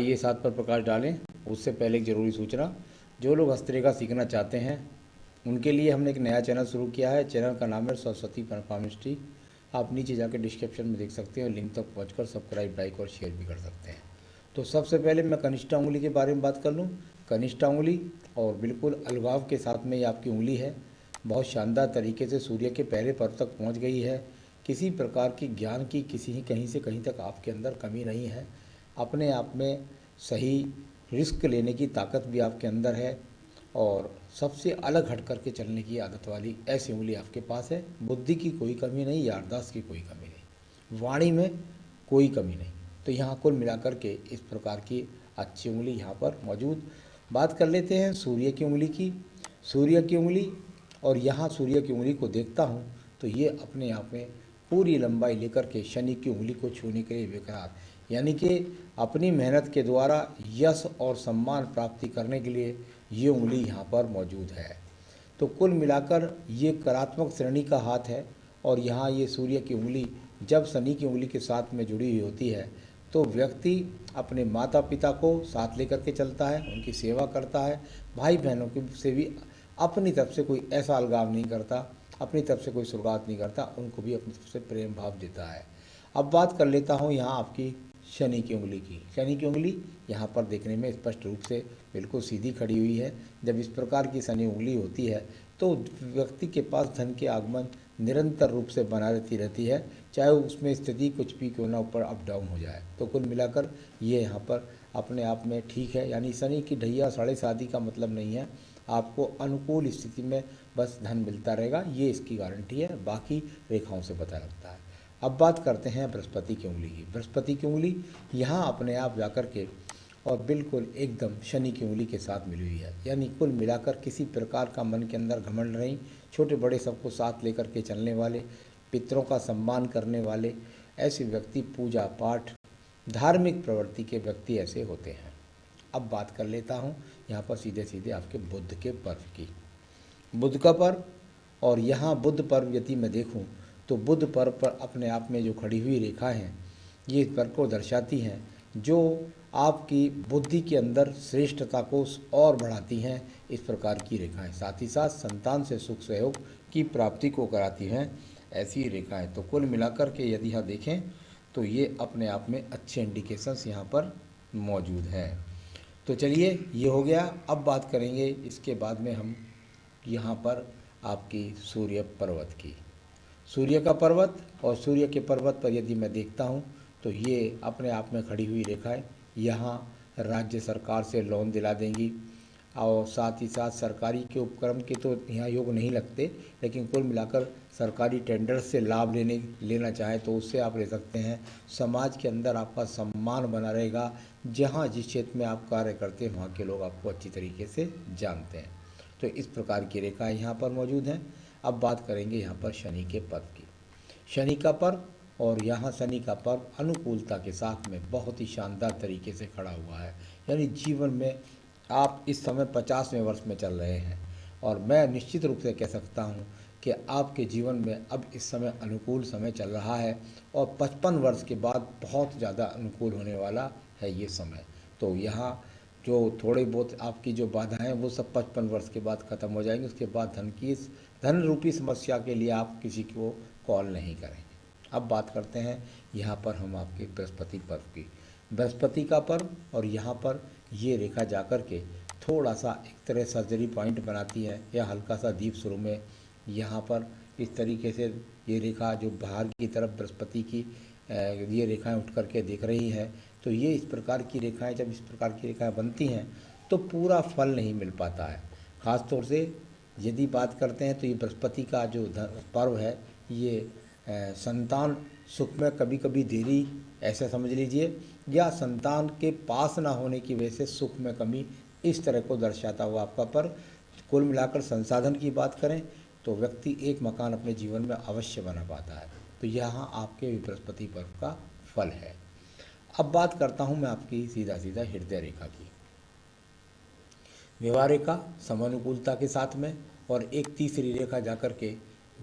आइए साथ पर प्रकाश डालें। उससे पहले एक ज़रूरी सूचना, जो लोग हस्तरेखा सीखना चाहते हैं उनके लिए हमने एक नया चैनल शुरू किया है। चैनल का नाम है सरस्वती परफॉर्मेंस। आप नीचे जाकर डिस्क्रिप्शन में देख सकते हैं और लिंक तक पहुंचकर सब्सक्राइब, लाइक और शेयर भी कर सकते हैं। तो सबसे पहले मैं कनिष्ठा उंगली के बारे में बात कर लूँ। कनिष्ठा उंगली और बिल्कुल अलगाव के साथ में ये आपकी उंगली है, बहुत शानदार तरीके से सूर्य के पहले पर्व तक पहुंच गई है। किसी प्रकार की ज्ञान की किसी ही कहीं से कहीं तक आपके अंदर कमी नहीं है। अपने आप में सही रिस्क लेने की ताकत भी आपके अंदर है और सबसे अलग हट करके चलने की आदत वाली ऐसी उंगली आपके पास है। बुद्धि की कोई कमी नहीं, याददाश्त की कोई कमी नहीं, वाणी में कोई कमी नहीं। तो यहाँ कुल मिलाकर के इस प्रकार की अच्छी उंगली यहाँ पर मौजूद। बात कर लेते हैं सूर्य की उंगली की। सूर्य की उंगली और यहाँ सूर्य की उंगली को देखता हूँ तो ये अपने आप में पूरी लंबाई लेकर के शनि की उंगली को छूने के लिए बेकरार, यानी कि अपनी मेहनत के द्वारा यश और सम्मान प्राप्ति करने के लिए ये उंगली यहाँ पर मौजूद है। तो कुल मिलाकर ये कलात्मक श्रेणी का हाथ है। और यहाँ ये सूर्य की उंगली जब शनि की उंगली के साथ में जुड़ी हुई होती है तो व्यक्ति अपने माता पिता को साथ लेकर के चलता है, उनकी सेवा करता है, भाई बहनों की से भी अपनी तरफ से कोई ऐसा अलगाव नहीं करता, अपनी तरफ से कोई शुरुआत नहीं करता, उनको भी अपनी तरफ से प्रेम भाव देता है। अब बात कर लेता हूँ यहाँ आपकी शनि की उंगली की। शनि की उंगली यहाँ पर देखने में स्पष्ट रूप से बिल्कुल सीधी खड़ी हुई है। जब इस प्रकार की शनि उंगली होती है तो व्यक्ति के पास धन के आगमन निरंतर रूप से बना रहती है, चाहे उसमें स्थिति कुछ भी क्यों ना ऊपर अप डाउन हो जाए। तो कुल मिलाकर ये यहाँ पर अपने आप में ठीक है, यानी शनि की ढैया साढ़े शादी का मतलब नहीं है। आपको अनुकूल स्थिति में बस धन मिलता रहेगा, ये इसकी गारंटी है, बाकी रेखाओं से पता लगता है। अब बात करते हैं बृहस्पति की उंगली की। बृहस्पति की उंगली यहाँ अपने आप जाकर के और बिल्कुल एकदम शनि की उंगली के साथ मिली हुई है, यानी कुल मिलाकर किसी प्रकार का मन के अंदर घमंड नहीं, छोटे बड़े सबको साथ लेकर के चलने वाले, पितरों का सम्मान करने वाले ऐसे व्यक्ति, पूजा पाठ धार्मिक प्रवृत्ति के व्यक्ति ऐसे होते हैं। अब बात कर लेता हूँ यहाँ पर सीधे सीधे आपके बुध के पर्व की। बुध का पर्व और यहाँ बुध पर्व यदि मैं देखूँ तो बुध पर्व पर अपने आप में जो खड़ी हुई रेखा हैं ये इस पर्व को दर्शाती हैं, जो आपकी बुद्धि के अंदर श्रेष्ठता को और बढ़ाती हैं। इस प्रकार की रेखाएं साथ ही साथ संतान से सुख सहयोग की प्राप्ति को कराती हैं, ऐसी रेखाएं। तो कुल मिलाकर के यदि यहाँ देखें तो ये अपने आप में अच्छे इंडिकेशंस यहाँ पर मौजूद हैं। तो चलिए ये हो गया। अब बात करेंगे इसके बाद में हम यहाँ पर आपकी सूर्य पर्वत की। सूर्य का पर्वत और सूर्य के पर्वत पर यदि मैं देखता हूँ तो ये अपने आप में खड़ी हुई रेखाएं यहाँ राज्य सरकार से लोन दिला देंगी और साथ ही साथ सरकारी के उपक्रम के तो यहाँ योग नहीं लगते, लेकिन कुल मिलाकर सरकारी टेंडर से लाभ लेना चाहें तो उससे आप ले सकते हैं। समाज के अंदर आपका सम्मान बना रहेगा, जहाँ जिस क्षेत्र में आप कार्य करते हैं वहाँ के लोग आपको अच्छी तरीके से जानते हैं। तो इस प्रकार की रेखाएं यहाँ पर मौजूद हैं। अब बात करेंगे यहाँ पर शनि के पर्व की। शनि का पर्व और यहाँ शनि का पर्व अनुकूलता के साथ में बहुत ही शानदार तरीके से खड़ा हुआ है, यानी जीवन में आप इस समय 50वें वर्ष में चल रहे हैं और मैं निश्चित रूप से कह सकता हूँ कि आपके जीवन में अब इस समय अनुकूल समय चल रहा है और 55 वर्ष के बाद बहुत ज़्यादा अनुकूल होने वाला है ये समय। तो यहाँ जो थोड़ी बहुत आपकी जो बाधाएं हैं वो सब 55 वर्ष के बाद ख़त्म हो जाएंगी। उसके बाद धन रूपी समस्या के लिए आप किसी को कॉल नहीं करेंगे। अब बात करते हैं यहाँ पर हम आपके बृहस्पति पर्व की। बृहस्पति का पर्व और यहाँ पर ये रेखा जाकर के थोड़ा सा एक तरह सर्जरी पॉइंट बनाती है या हल्का सा दीप शुरू में यहाँ पर इस तरीके से ये रेखा जो बाहर की तरफ बृहस्पति की ये रेखाएं उठ करके देख रही हैं। तो ये इस प्रकार की रेखाएं, जब इस प्रकार की रेखाएं बनती हैं तो पूरा फल नहीं मिल पाता है। ख़ास तौर से यदि बात करते हैं तो ये बृहस्पति का जो पर्व है ये संतान सुख में कभी कभी देरी ऐसा समझ लीजिए, या संतान के पास ना होने की वजह से सुख में कमी, इस तरह को दर्शाता हुआ आपका पर्व। कुल मिलाकर संसाधन की बात करें तो व्यक्ति एक मकान अपने जीवन में अवश्य बना पाता है। तो यहाँ आपके बृहस्पति पर्व का फल है। अब बात करता हूँ मैं आपकी सीधा सीधा हृदय रेखा की। विवाह रेखा समानुकूलता के साथ में और एक तीसरी रेखा जाकर के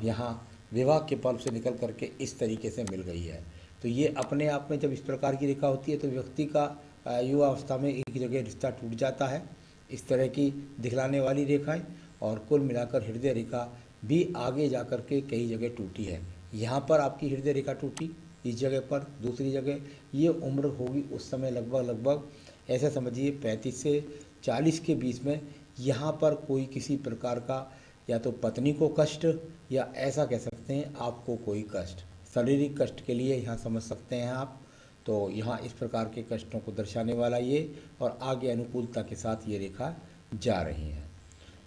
यहाँ विवाह के पर्व से निकल करके इस तरीके से मिल गई है। तो ये अपने आप में जब इस प्रकार की रेखा होती है तो व्यक्ति का युवावस्था में एक जगह रिश्ता टूट जाता है, इस तरह की दिखलाने वाली रेखाएं। और कुल मिलाकर हृदय रेखा भी आगे जा कर के कई जगह टूटी है। यहाँ पर आपकी हृदय रेखा टूटी, इस जगह पर, दूसरी जगह, ये उम्र होगी उस समय लगभग लगभग ऐसे समझिए 35 से 40 के बीच में। यहाँ पर कोई किसी प्रकार का या तो पत्नी को कष्ट, या ऐसा कह सकते हैं आपको कोई कष्ट, शारीरिक कष्ट के लिए यहाँ समझ सकते हैं आप। तो यहाँ इस प्रकार के कष्टों को दर्शाने वाला ये, और आगे अनुकूलता के साथ ये रेखा जा रही है।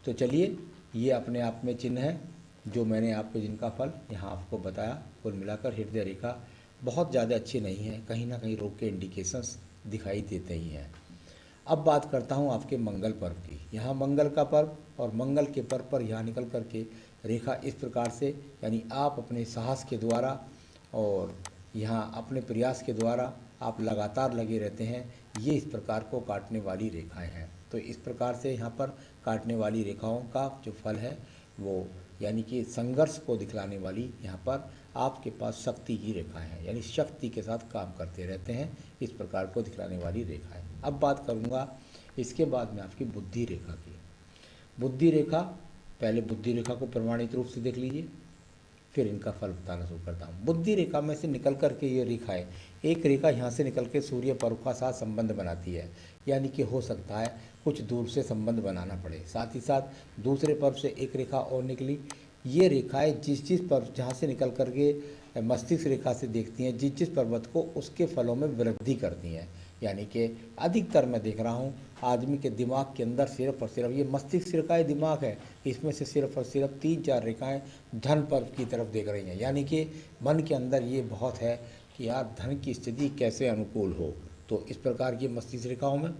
तो चलिए, ये अपने आप में चिन्ह है जो मैंने आपको जिनका फल यहाँ आपको बताया। कुल मिलाकर हृदय रेखा बहुत ज़्यादा अच्छी नहीं है, कहीं ना कहीं रोग के इंडिकेशंस दिखाई देते ही हैं। अब बात करता हूँ आपके मंगल पर्व की। यहाँ मंगल का पर्व, और मंगल के पर्व पर यहाँ निकल करके रेखा इस प्रकार से, यानी आप अपने साहस के द्वारा और यहाँ अपने प्रयास के द्वारा आप लगातार लगे रहते हैं, ये इस प्रकार को काटने वाली रेखाएं हैं। तो इस प्रकार से यहाँ पर काटने वाली रेखाओं का जो फल है वो, यानी कि संघर्ष को दिखलाने वाली यहाँ पर आपके पास शक्ति की रेखाएं हैं, यानी शक्ति के साथ काम करते रहते हैं, इस प्रकार को दिखलाने वाली रेखाएं। अब बात करूँगा इसके बाद में आपकी बुद्धि रेखा की। बुद्धि रेखा, पहले बुद्धि रेखा को प्रमाणित रूप से देख लीजिए, फिर इनका फल बताना शुरू करता हूँ। बुद्धि रेखा में से निकल कर के ये रेखा है, एक रेखा यहाँ से निकल के सूर्य पर्व का साथ संबंध बनाती है, यानी कि हो सकता है कुछ दूर से संबंध बनाना पड़े। साथ ही साथ दूसरे पर्व से एक रेखा और निकली। ये रेखाएं जिस जिस पर्व जहाँ से निकल कर के मस्तिष्क रेखा से देखती हैं, जिस जिस पर्वत को, उसके फलों में वृद्धि करती हैं। यानी कि अधिकतर मैं देख रहा हूँ आदमी के दिमाग के अंदर सिर्फ और सिर्फ ये मस्तिष्क रेखाएं दिमाग है, इसमें से सिर्फ और सिर्फ 3-4 रेखाएं धन पर्व की तरफ देख रही हैं। यानी कि मन के अंदर ये बहुत है कि यार धन की स्थिति कैसे अनुकूल हो। तो इस प्रकार की मस्तिष्क रेखाओं में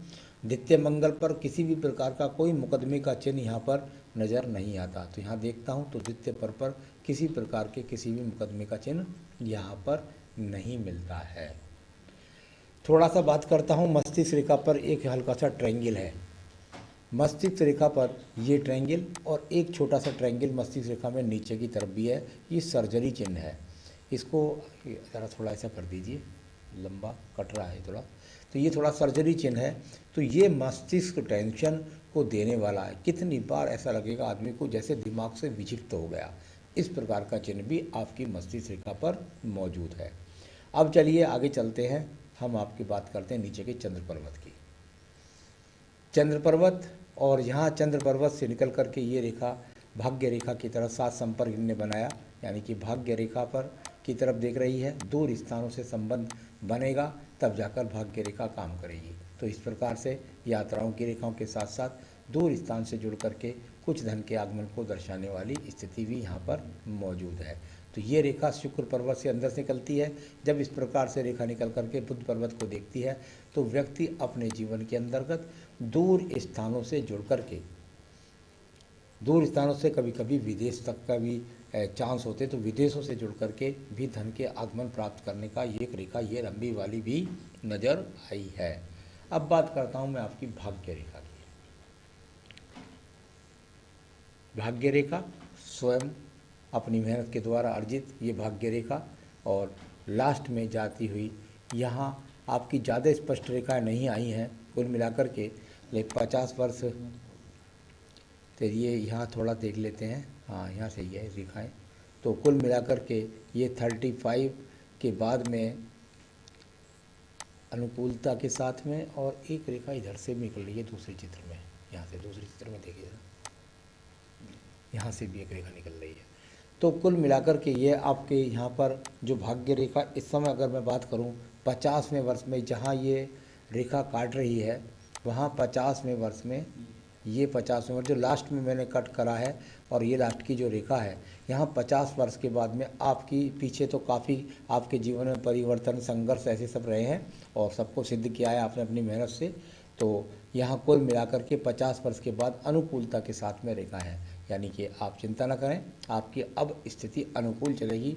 द्वितीय मंगल पर किसी भी प्रकार का कोई मुकदमे का चिन्ह यहाँ पर नज़र नहीं आता। तो यहाँ देखता हूँ तो द्वितीय पर किसी प्रकार के किसी भी मुकदमे का चिन्ह यहाँ पर नहीं मिलता है। थोड़ा सा बात करता हूँ मस्तिष्क रेखा पर एक हल्का सा ट्रायंगल है। मस्तिष्क रेखा पर ये ट्रायंगल और एक छोटा सा ट्रायंगल मस्तिष्क रेखा में नीचे की तरफ भी है, ये सर्जरी चिन्ह है। इसको ज़रा थोड़ा ऐसा कर दीजिए, लंबा कट रहा है थोड़ा, तो ये थोड़ा सर्जरी चिन्ह है। तो ये मस्तिष्क टेंशन को देने वाला है। कितनी बार ऐसा लगेगा आदमी को जैसे दिमाग से विक्षिप्त हो गया, इस प्रकार का चिन्ह भी आपकी मस्तिष्क रेखा पर मौजूद है। अब चलिए आगे चलते हैं, हम आपकी बात करते हैं नीचे के चंद्र पर्वत की। चंद्र पर्वत, और यहाँ चंद्र पर्वत से निकल करके ये रेखा भाग्य रेखा की तरफ साथ संपर्क इनने बनाया, यानी कि भाग्य रेखा पर की तरफ देख रही है। दूर स्थानों से संबंध बनेगा तब जाकर भाग्य रेखा काम करेगी। तो इस प्रकार से यात्राओं की रेखाओं के साथ साथ दूर स्थान से जुड़ करके कुछ धन के आगमन को दर्शाने वाली स्थिति भी यहाँ पर मौजूद है। तो ये रेखा शुक्र पर्वत से अंदर से निकलती है। जब इस प्रकार से रेखा निकल करके बुध पर्वत को देखती है तो व्यक्ति अपने जीवन के अंतर्गत दूर स्थानों से जुड़ करके, दूर स्थानों से कभी कभी विदेश तक का भी चांस होते, तो विदेशों से जुड़ करके भी धन के आगमन प्राप्त करने का ये एक रेखा, ये लंबी वाली भी नज़र आई है। अब बात करता हूँ मैं आपकी भाग्य रेखा की। भाग्य रेखा स्वयं अपनी मेहनत के द्वारा अर्जित ये भाग्य रेखा, और लास्ट में जाती हुई यहाँ आपकी ज़्यादा स्पष्ट रेखाएं नहीं आई हैं कुल मिलाकर के, लेकिन 50 वर्ष, तो ये यहाँ थोड़ा देख लेते हैं, हाँ यहाँ सही है रेखाएं। तो कुल मिलाकर के ये 35 के बाद में अनुकूलता के साथ में, और एक रेखा इधर से भी निकल रही है दूसरे चित्र में, यहाँ से दूसरे चित्र में देखिए, यहाँ से भी एक रेखा निकल रही है। तो कुल मिलाकर के ये आपके यहाँ पर जो भाग्य रेखा इस समय अगर मैं बात करूँ 50वें वर्ष में जहाँ ये रेखा काट रही है, वहाँ 50वें वर्ष में, ये 50वें वर्ष जो लास्ट में मैंने कट करा है, और ये लास्ट की जो रेखा है यहाँ 50 वर्ष के बाद में आपकी पीछे तो काफ़ी आपके जीवन में परिवर्तन, संघर्ष ऐसे सब रहे हैं और सबको सिद्ध किया है आपने अपनी मेहनत से। तो यहाँ कुल मिलाकर के 50 वर्ष के बाद अनुकूलता के साथ में रेखा है, यानी कि आप चिंता न करें, आपकी अब स्थिति अनुकूल चलेगी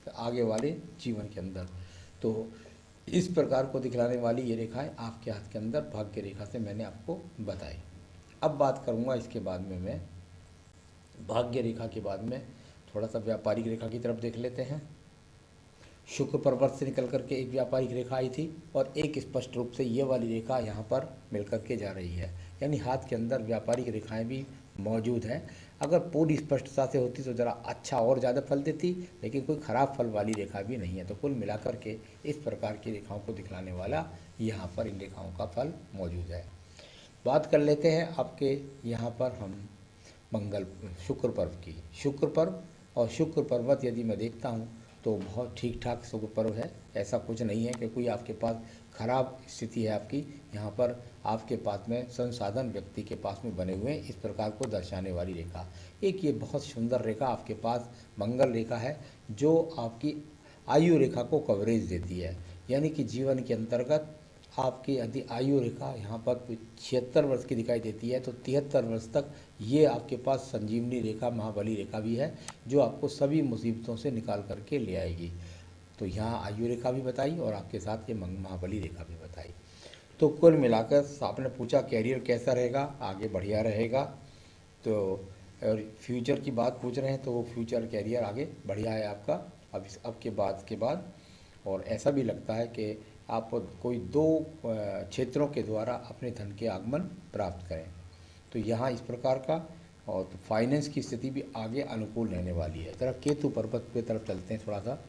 आगे वाले जीवन के अंदर। तो इस प्रकार को दिखलाने वाली ये रेखाएं आपके हाथ के अंदर भाग्य रेखा से मैंने आपको बताई। अब बात करूंगा इसके बाद में मैं भाग्य रेखा के बाद में थोड़ा सा व्यापारिक रेखा की तरफ देख लेते हैं। शुक्र पर्वत से निकल करके एक व्यापारिक रेखा आई थी और एक स्पष्ट रूप से ये वाली रेखा यहाँ पर मिल करके जा रही है, यानी हाथ के अंदर व्यापारिक रेखाएं भी मौजूद हैं। अगर पूरी स्पष्टता से होती तो ज़रा अच्छा और ज़्यादा फल देती, लेकिन कोई ख़राब फल वाली रेखा भी नहीं है। तो कुल मिलाकर के इस प्रकार की रेखाओं को दिखलाने वाला यहाँ पर इन रेखाओं का फल मौजूद है। बात कर लेते हैं आपके यहाँ पर हम शुक्र पर्व की। शुक्र पर्व और शुक्र पर्वत यदि मैं देखता हूँ तो बहुत ठीक ठाक शुक्र पर्व है। ऐसा कुछ नहीं है कि कोई आपके पास खराब स्थिति है आपकी। यहाँ पर आपके पास में संसाधन व्यक्ति के पास में बने हुए इस प्रकार को दर्शाने वाली रेखा। एक ये बहुत सुंदर रेखा आपके पास मंगल रेखा है, जो आपकी आयु रेखा को कवरेज देती है, यानी कि जीवन के अंतर्गत आपकी यदि आयु रेखा यहाँ पर 76 वर्ष की दिखाई देती है तो 73 वर्ष तक ये आपके पास संजीवनी रेखा, महाबली रेखा भी है, जो आपको सभी मुसीबतों से निकाल करके ले आएगी। तो यहाँ आयु रेखा भी बताई और आपके साथ ये महाबली रेखा भी बताई। तो कुल मिलाकर आपने पूछा कैरियर कैसा रहेगा, आगे बढ़िया रहेगा। तो और फ्यूचर की बात पूछ रहे हैं तो वो फ्यूचर कैरियर आगे बढ़िया है आपका अब के बाद। और ऐसा भी लगता है कि आप कोई 2 क्षेत्रों के द्वारा अपने धन के आगमन प्राप्त करें। तो यहाँ इस प्रकार का। और तो फाइनेंस की स्थिति भी आगे अनुकूल रहने वाली है। जरा केतु पर्वत की तरफ चलते हैं थोड़ा सा।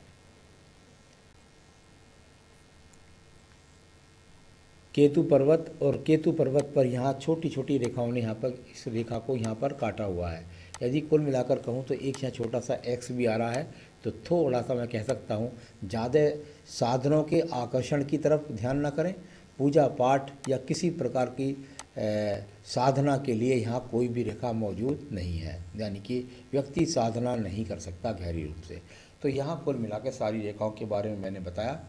केतु पर्वत पर यहाँ छोटी छोटी रेखाओं ने यहाँ पर इस रेखा को यहाँ पर काटा हुआ है। यदि कुल मिलाकर कहूँ तो एक यहाँ छोटा सा एक्स भी आ रहा है। तो थोड़ा सा मैं कह सकता हूँ ज़्यादा साधनों के आकर्षण की तरफ ध्यान न करें। पूजा पाठ या किसी प्रकार की साधना के लिए यहाँ कोई भी रेखा मौजूद नहीं है, यानी कि व्यक्ति साधना नहीं कर सकता गहरी रूप से। तो यहाँ कुल मिलाकर सारी रेखाओं के बारे में मैंने बताया।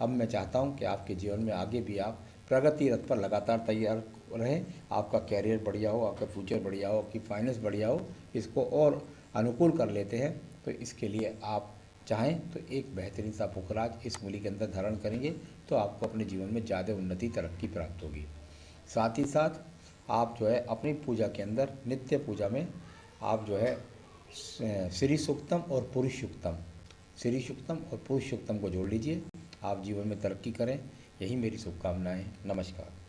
अब मैं चाहता हूँ कि आपके जीवन में आगे भी आप प्रगति रथ पर लगातार तैयार रहें, आपका कैरियर बढ़िया हो, आपका फ्यूचर बढ़िया हो, आपकी फाइनेंस बढ़िया हो, इसको और अनुकूल कर लेते हैं। तो इसके लिए आप चाहें तो एक बेहतरीन सा पुखराज इस मूली के अंदर धारण करेंगे तो आपको अपने जीवन में ज़्यादा उन्नति तरक्की प्राप्त होगी। साथ ही साथ आप जो है अपनी पूजा के अंदर नित्य पूजा में आप जो है श्री सूक्तम और पुरुष सूक्तम को जोड़ लीजिए। आप जीवन में तरक्की करें, यही मेरी शुभकामनाएं। नमस्कार।